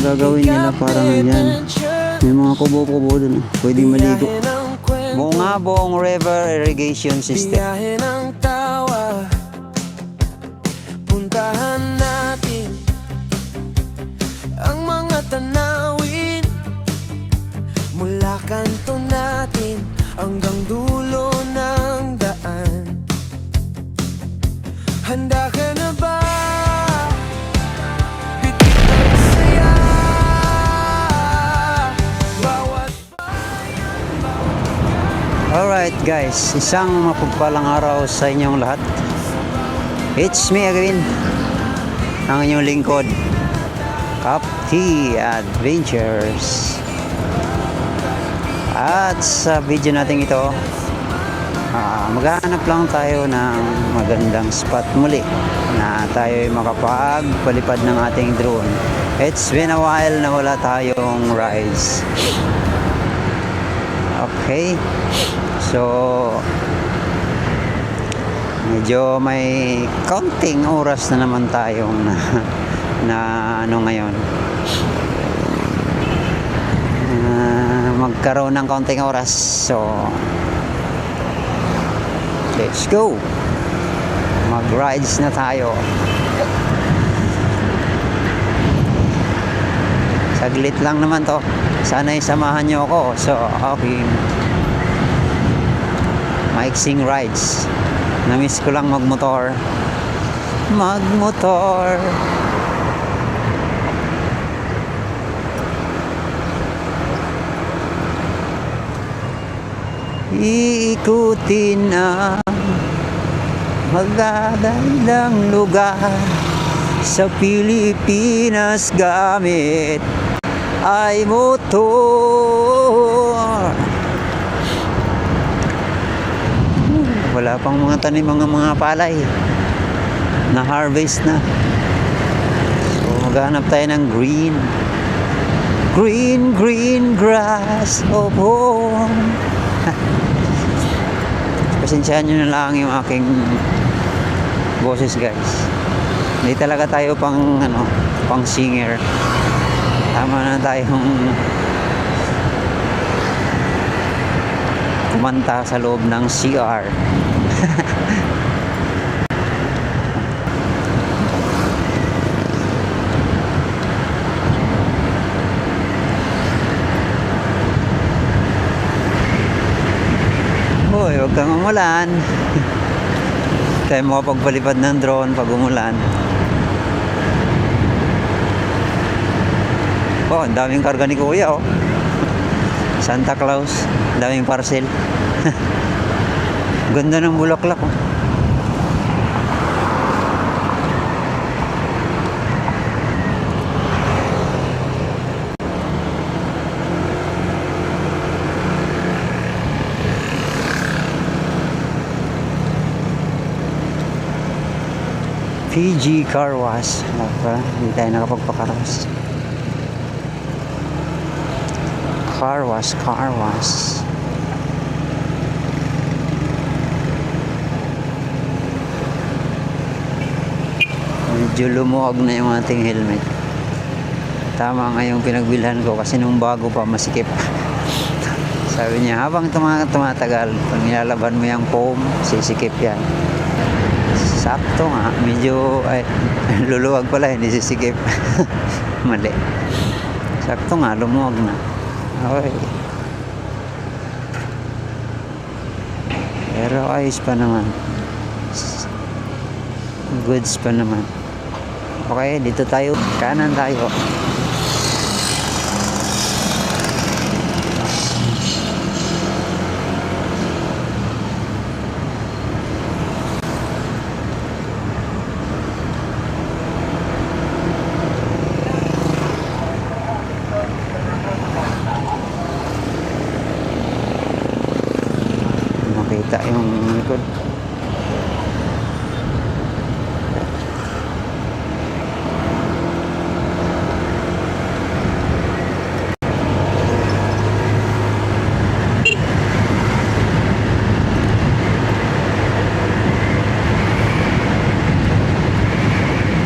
gagawin nila parang yan. May mga kubo-kubo dun. Pwede maligo. Bungabong River Irrigation System. Biyahe ng tawa, puntahan natin ang mga tanawin mula kanto natin hanggang dulo ng daan. Handa ka na ba? Bitin ang saya. Bawat Alright guys, isang mapagpalang araw sa inyong lahat. It's me again, ang inyong lingkod, Capti Adventures. At sa video natin ito, maghanap lang tayo ng magandang spot muli na tayo ay makapagpalipad ng ating drone. It's been a while na wala tayong rides. Okay, so medyo may counting oras na naman tayong na ano ngayon, magkaroon ng counting oras. So let's go, mag rides na tayo. Saglit lang naman to, sana'y samahan nyo ako. So okay, maiksing rides. Namiss ko lang magmotor. Iikutin ang magagandang lugar sa Pilipinas gamit ay motor. Wala pang mga tanim, mga palay na harvest na. So maghanap tayo ng green grass of home. Pasensyahan nyo na lang yung aking boses guys. Hindi talaga tayo pang singer. Tama na tayong kumanta sa loob ng CR. Hoy, huwag kang umulan. Tayo makapagpalipad ng drone pag umulan. Oh, ang daming karga ni Kuya, oh. Santa Claus, daming parcel. Ganda ng bulaklak, oh. PG Car Wash. Hindi tayo nakapagpa-car wash. Car wash. Medyo lumuwag na yung ating helmet. Tama nga yung pinagbilhan ko kasi nung bago pa masikip. Sabi niya habang tumatagal, pag nilalaban mo yung foam, sisikip yan. Sakto nga, medyo luluwag pala, hindi sisikip. Mali. Sakto nga, lumuwag na. Okay. Pero ayos pa naman. Goods pa naman. Okay, dito tayo. Kanan tayo. Makita yung likod.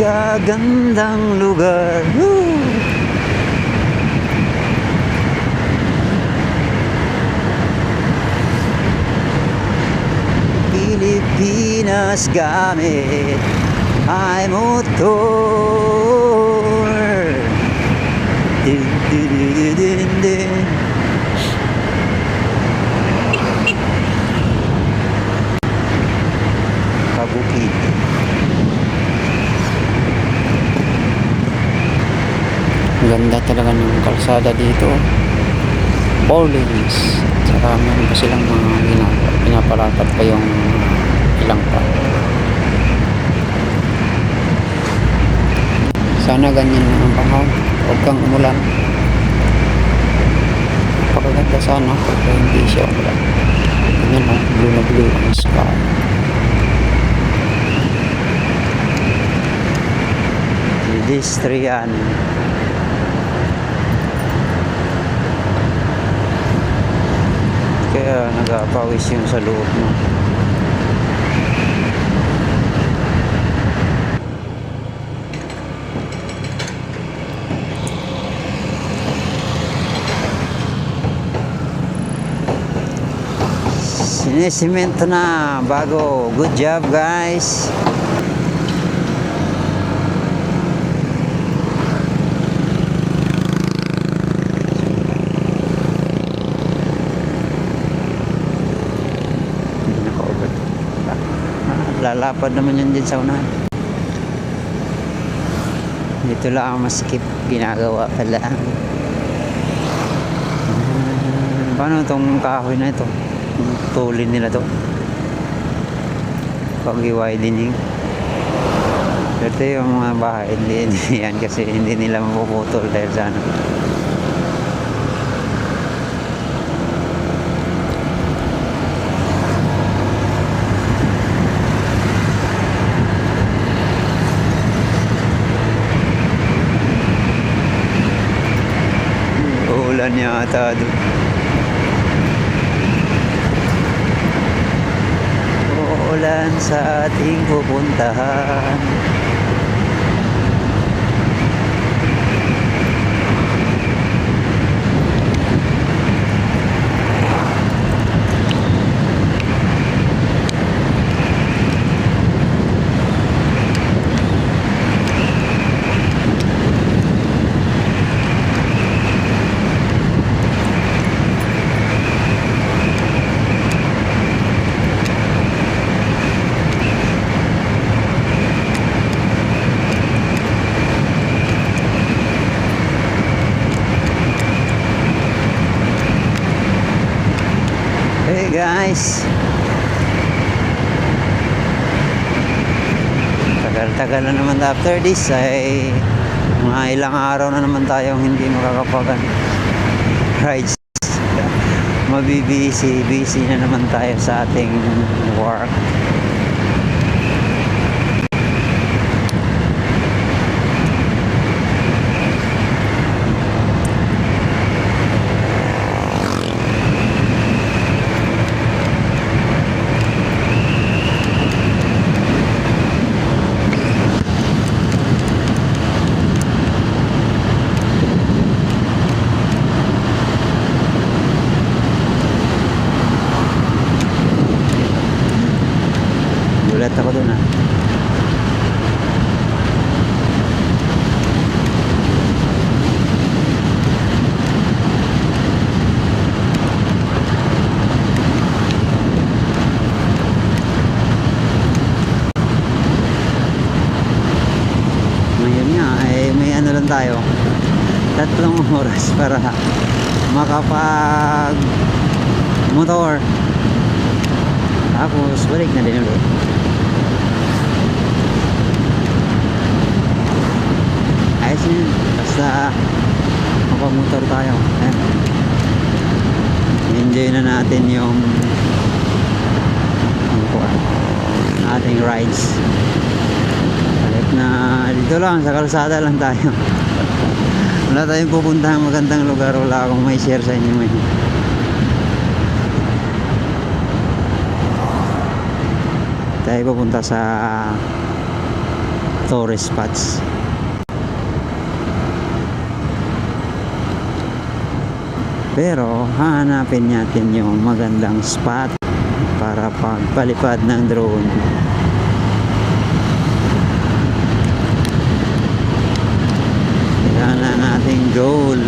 Gagandang lugar. Woo! Pilipinas gamit ay motor. Din, din, din, din, din. Kabukid. Ganda talaga ng kalsada dito. 4 lanes. Saka meron pa silang mga pinapalapat pa yung ilang pa. Sana ganyan lang ang panahon. Huwag kang umulan. Napakaganda sana pagka hindi siya umulan. Ganyan lang, blue na blue ang sky. Pedestrian. Kaya nagapawis yung sa loob mo. Sinisimento na bago. Good job, guys. Lalapad naman yan din sa unahan. Dito lang ang masikip ginagawa pala. Paano itong kahoy na ito? Tulin nila to pag i-widening. Ito yung mga bahay, hindi yan kasi hindi nila mapuputol dahil sa ano. Ulan yata doon. Uulan sa ating pupuntahan. Hey guys, tagal-tagal na naman after this ay mga ilang araw na naman tayong hindi makakapag rides. Busy na naman tayo sa ating work. Gulat ako doon Ngayon nga ay may ano lang tayo, 3 oras para makapag motor, tapos balik na din ulit. Ayos na yun, basta makamotor tayo. Enjoy na natin yung ating rides. Balik na dito lang, sa kalsada lang tayo. Wala tayong pupuntahang magandang lugar, wala akong may share sa inyo ngayon. Tayo pupunta sa tourist spots. Pero hahanapin natin yung magandang spot para pagpalipad ng drone. ating goal.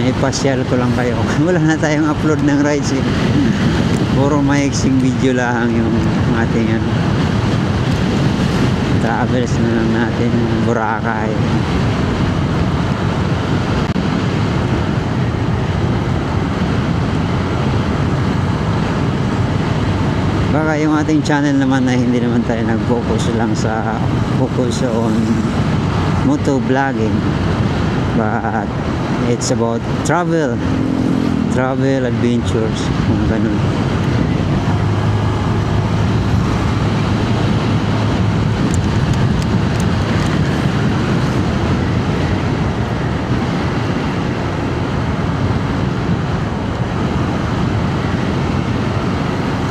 Ipasyal ko lang kayo. Wala na tayong upload ng rides eh. Puro maiksing video lang yung ating travels na lang natin Boracay. Baka yung ating channel naman na hindi naman tayo nag-focus lang sa focus on moto vlogging, but it's about travel adventures, mga ganun.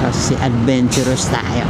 Kasi adventurous tayo.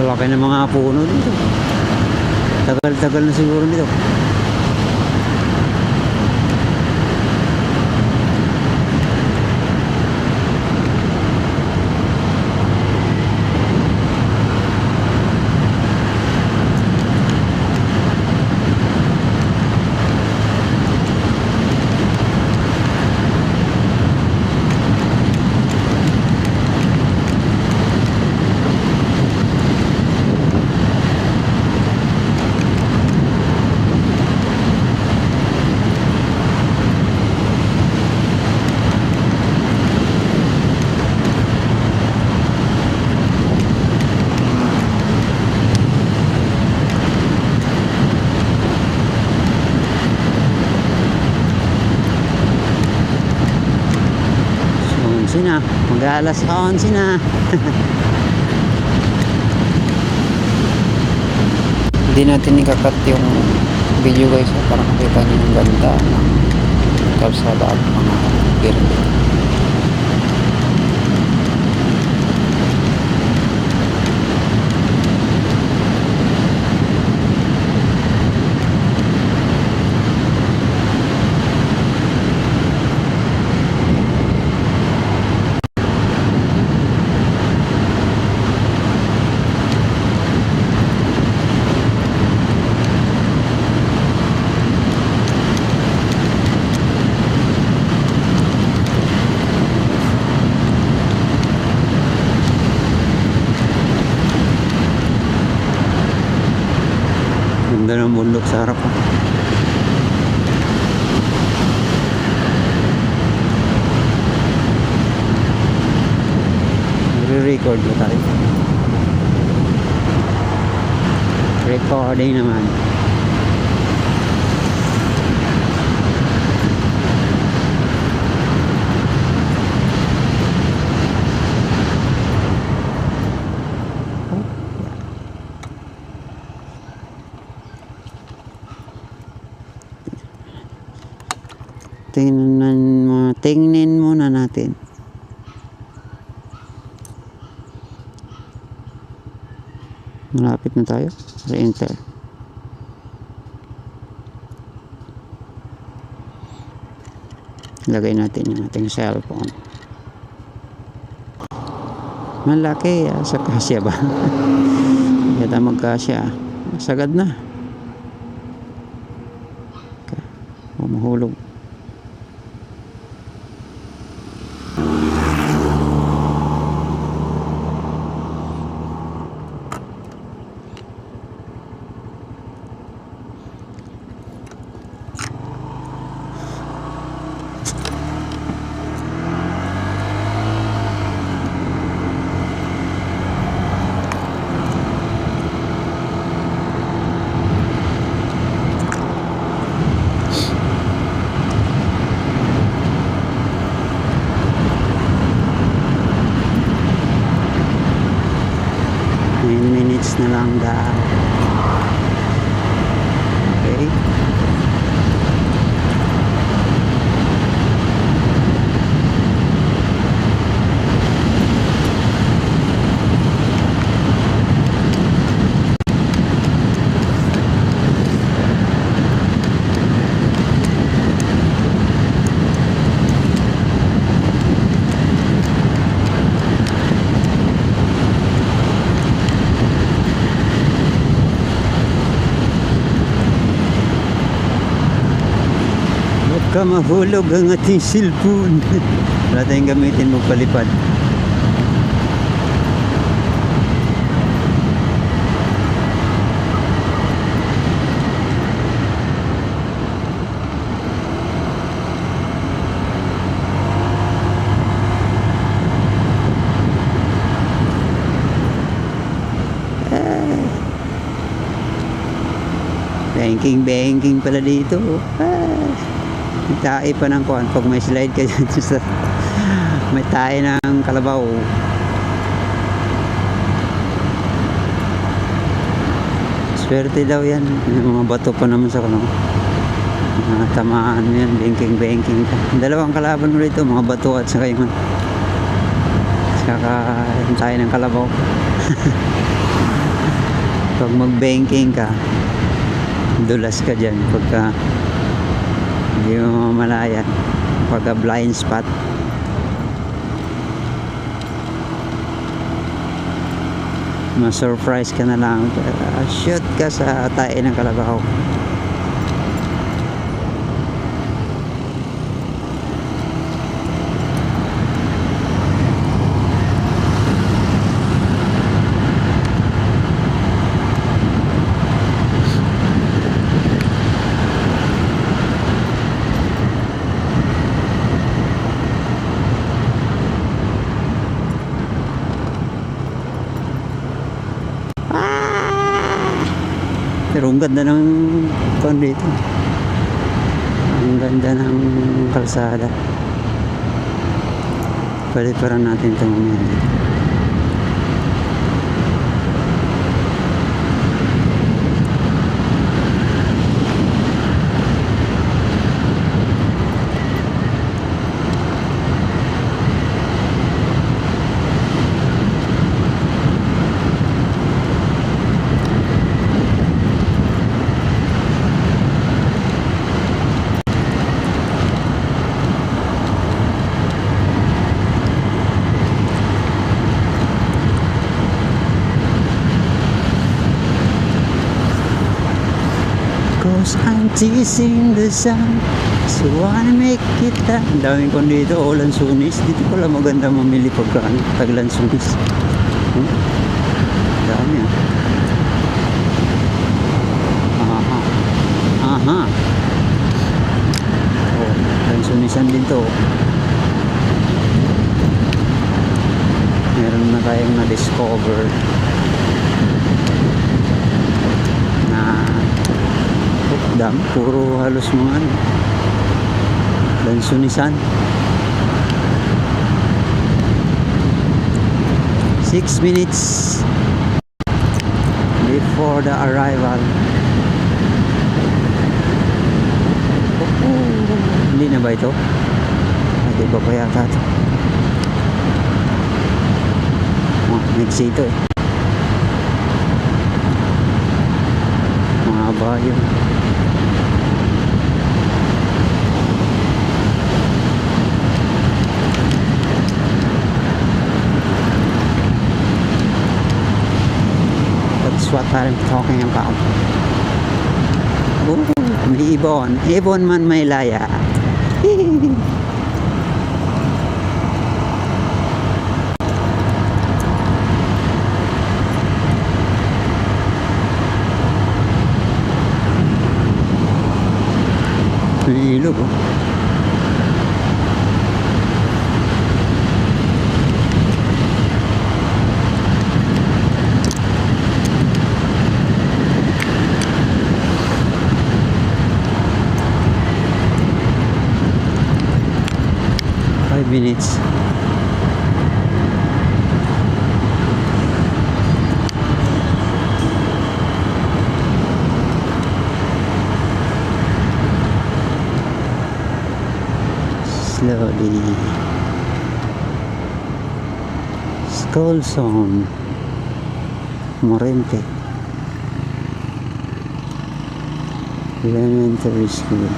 Laki ng mga puno dito. Tagal-tagal na siguro dito. Na, mag-alas 11 na. Hindi natin ikakat yung video guys para makita niyo yung ganda ng kalsada at mga pyramid. Ganda ng bundok sa harap ko. Nagre-record ba tayo? Recording naman. Tingnan muna natin. Malapit na tayo. Re-enter. Lagay natin yung ating cellphone. Malaki. Sa kasya ba? Kaya magkasya. Sagad na. Mahulog. Baka mahulog ang ating cellphone. Wala tayong gamitin magpalipad. Banking pala dito. May tae pa ng kuwan. Pag may slide ka dyan sa may tae ng kalabaw. Swerte daw yan. May mga bato pa naman sa kanong tamaan mo yan. Banking ka. Dalawang kalaban mo rito. Mga bato at saka yung tae ng kalabaw. Pag mag-banking ka, dulas ka dyan pagka hindi mo mamalayan, pagka blind spot. Ma-surprise ka na lang, shoot ka sa tae ng kalabaw. Pero ang ganda ng kuwan dito. Ang ganda ng kalsada. Pwede para natin itong umihan. Cause I'm teasing the sun, so wanna make it that. Ang daming kon dito, lansunis. Dito pala maganda mamili pagka tag-lansunis. Dami ah. Aha. Oh, lansunisan din to. Meron na tayong na-discover na dam, puro halos mga lansunisan. 6 minutes before the arrival. Hindi na ba ito? Hindi ba pa yata ito? Nagsi ito eh. Mga bayo. That's what I'm talking about. Oh, may ibon. Ibon man may laya. May ilog oh. Minutes. Slowly. School zone. Morente. Elementary school.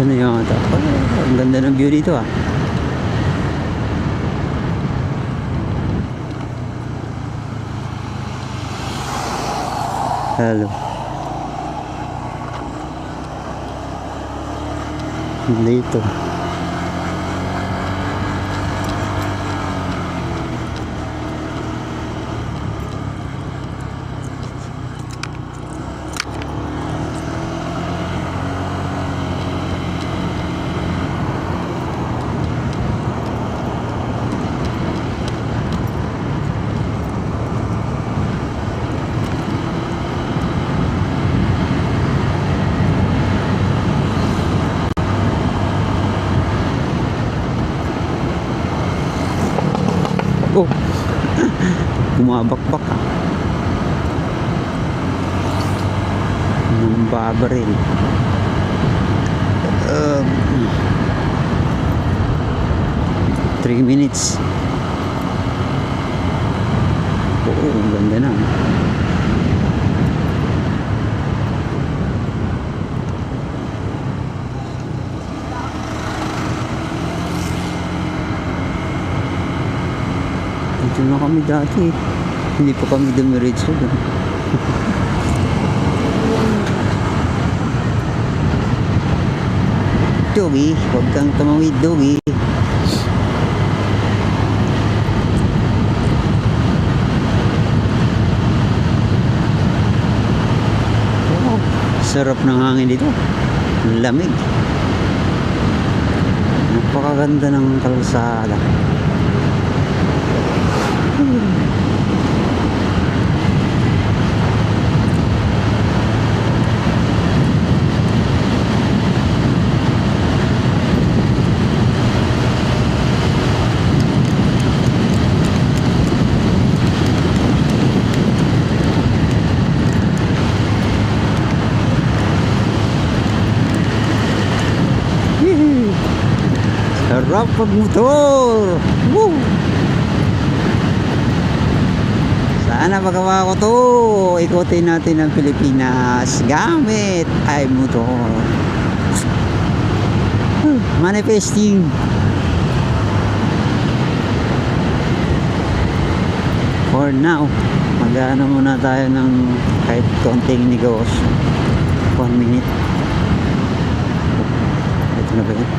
Ito na yung ata. Ang ganda ng view dito ah. Hello. Dito. Oh, bumabakbak ah. Ng babaril. Um, 3 minutes. Oo, ang ganda na. Dito na kami dati. Hindi pa kami dumiretso doon. Doggy, huwag kang tumawid, Doggy. Oh, sarap ng hangin dito. Lamig. Napakaganda ng kalsada. Sarap pagmotor. Woo! Sana magawa ko to. Ikutin natin ang Pilipinas gamit ay motor. Manifesting. For now, mag-ano muna tayo ng kahit konting negosyo. 1 minute. Ito na ba yun?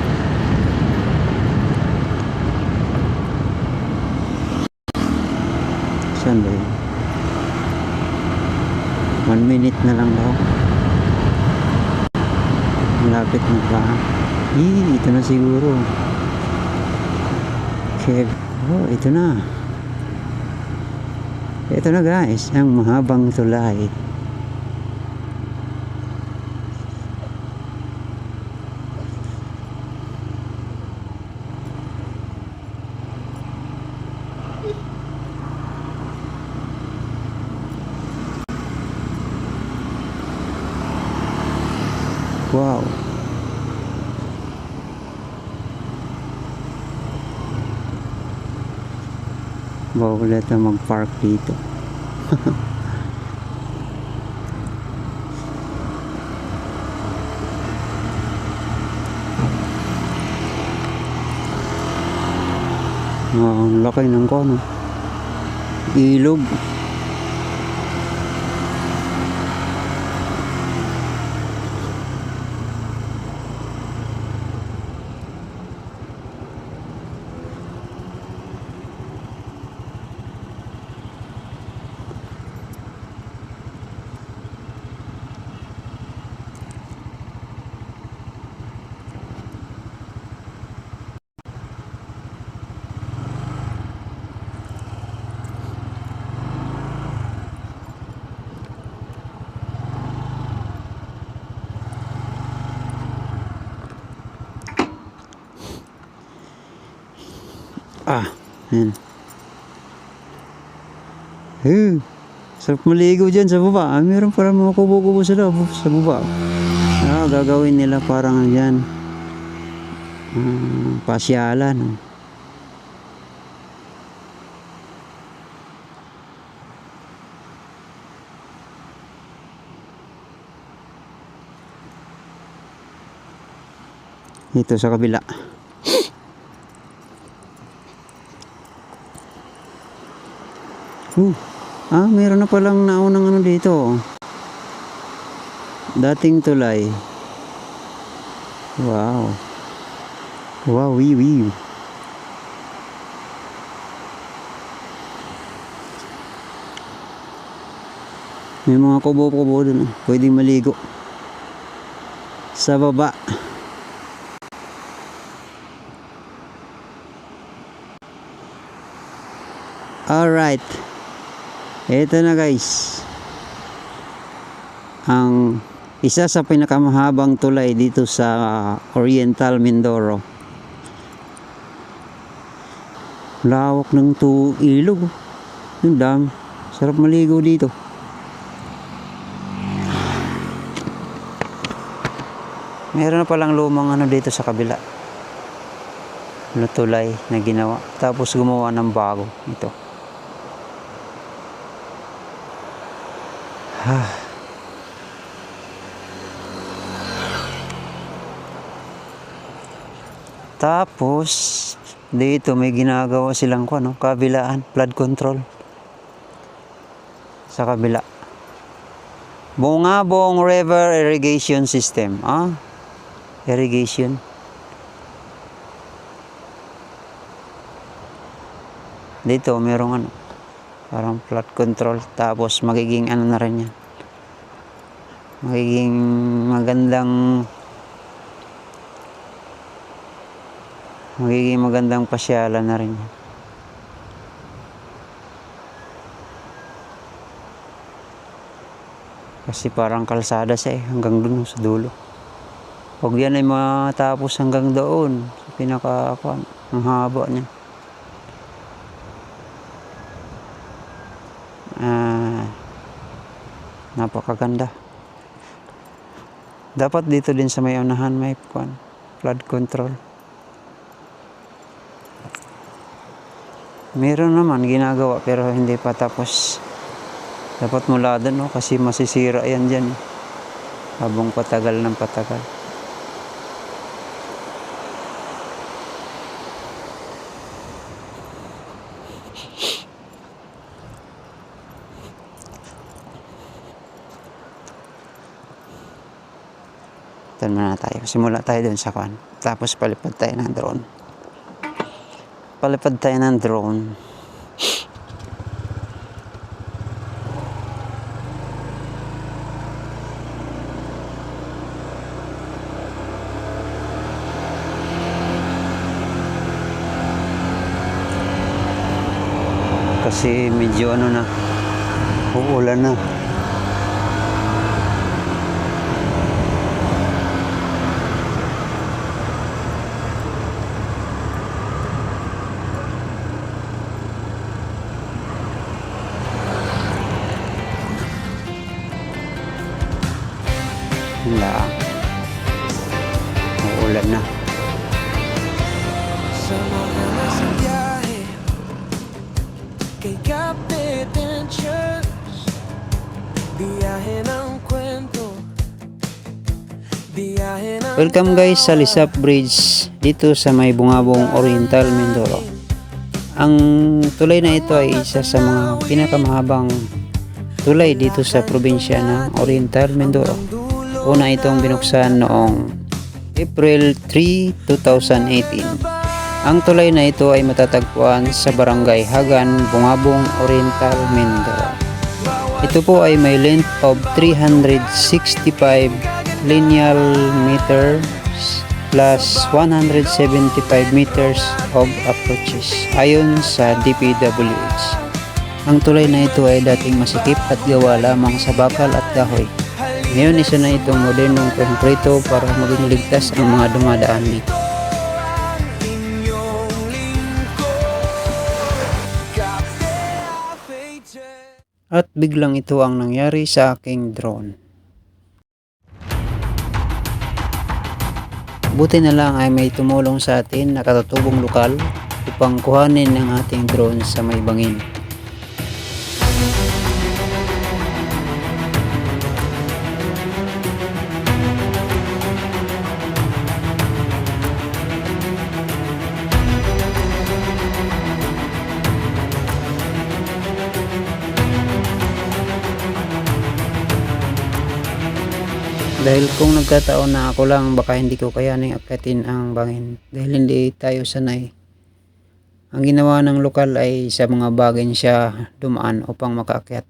Saan ba yun? 1 minute na lang daw. Malapit na pa. Ito na siguro. Okay. Oh, ito na. Ito na guys, ang mahabang tulay. Wow. Bawal ito mag-park dito. Ang laki ng kono. Ilog. Yan. Sarap maligo dyan sa baba. Meron parang mga kubo-kubo sa baba. Gagawin nila parang yan. Pasyalan. Ito sa kabila. Meron na palang naunang ano dito. Dating tulay. Wow. Wow, wee. May mga kubo-kubo dun. Pwedeng maligo. Sa baba. Alright. Ito na guys. Ang isa sa pinakamahabang tulay dito sa Oriental Mindoro. Lawak ng ilog. Yung dam. Sarap maligo dito. Meron na palang lumang ano dito sa kabila. Tulay na ginawa. Tapos gumawa ng bago. Ito. Tapos dito may ginagawa silang kabilaan, flood control. Sa kabila. Bungabong River Irrigation System. Irrigation. Dito merong parang flood control. Tapos magiging na rin yan. Magiging magandang pasyalan na rin yan. Kasi parang kalsada siya hanggang dun sa dulo. Huwag yan ay matapos hanggang doon. Sa ang haba niya. Napakaganda. Dapat dito din sa may unahan may flood control. Meron naman ginagawa pero hindi pa tapos. Dapat mula doon kasi masisira yan dyan. Habang patagal ng patagal. Ito na tayo. Simula tayo doon sa kan. Tapos palipad tayo ng drone. Palipad tayo ng drone. Kasi medyo uulan na. Uulan na. Sa mga nasa biyahe kay Kapitan Church, biyahe ng kwento, biyahe ng Welcome guys sa Lisap Bridge dito sa may Bungabong Oriental Mindoro. Ang tulay na ito ay isa sa mga pinakamahabang tulay dito sa probinsya ng Oriental Mindoro. Una itong binuksan noong April 3, 2018. Ang tulay na ito ay matatagpuan sa Barangay Hagan, Bungabong Oriental, Mindoro. Ito po ay may length of 365 lineal meters plus 175 meters of approaches ayon sa DPWH. Ang tulay na ito ay dating masikip at gawa lamang sa bakal at kahoy. Ngayon isa na itong modernong konkreto para maging ligtas ang mga dumadaan dito. At biglang ito ang nangyari sa aking drone. Buti na lang ay may tumulong sa atin na katutubong lokal upang kuhanin ng ating drone sa may bangin. Dahil kung nagkataon na ako lang, baka hindi ko kayaning akyatin ang bangin dahil hindi tayo sanay. Ang ginawa ng lokal ay sa mga bangin siya dumaan upang makaakyat.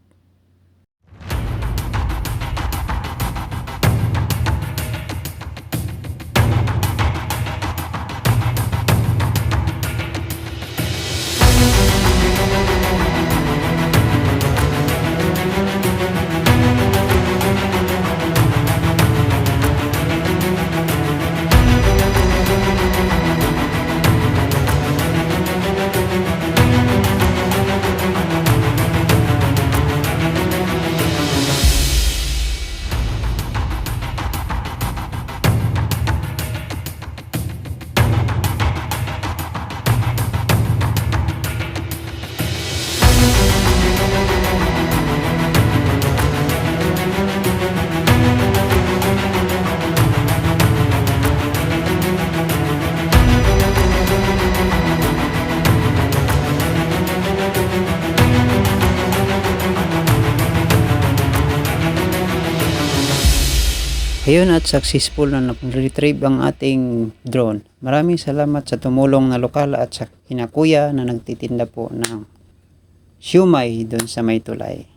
Ayun, at successful na retrieve ang ating drone. Maraming salamat sa tumulong na lokal at sa kinakuya na nagtitinda po ng siumay doon sa may tulay.